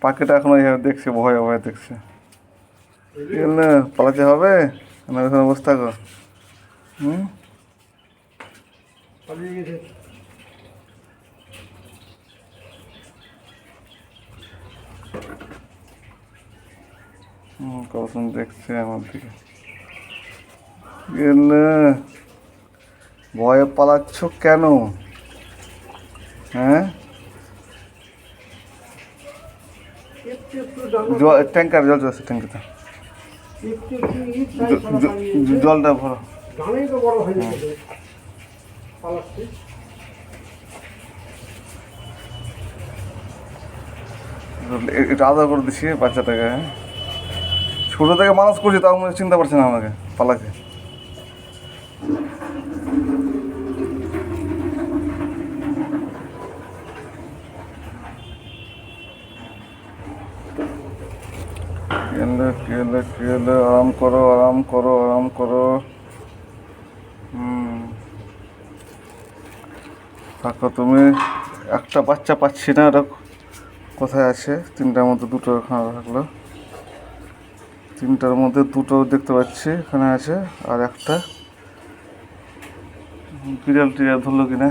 পাখিটা এখনো দেখছে, ভয়ে ভয়ে দেখছে। পালাতে হবে না, এখন অবস্থা গো। কখন দেখছে আমার দিকে। ভয়ে পালাচ্ছ কেন? হ্যাঁ, ট্যাঙ্কার জল চলছে, ট্যাঙ্কিতে জলটা ভরো। এটা আদর করে দিচ্ছি বাচ্চাটাকে। হ্যাঁ, ছোটো থেকে মানুষ করছি, তাও মনে চিন্তা পারছে না আমাকে, পালাকে। কেলে আরাম করো, আরাম করো, আরাম করো। থাকো তুমি। একটা বাচ্চা পাচ্ছি না, ওটা কোথায় আছে? তিনটার মধ্যে দুটো এখানে থাকলো, তিনটার মধ্যে দুটো দেখতে পাচ্ছি এখানে আছে, আর একটা বিড়াল টিড়াল ধরলো কিনা।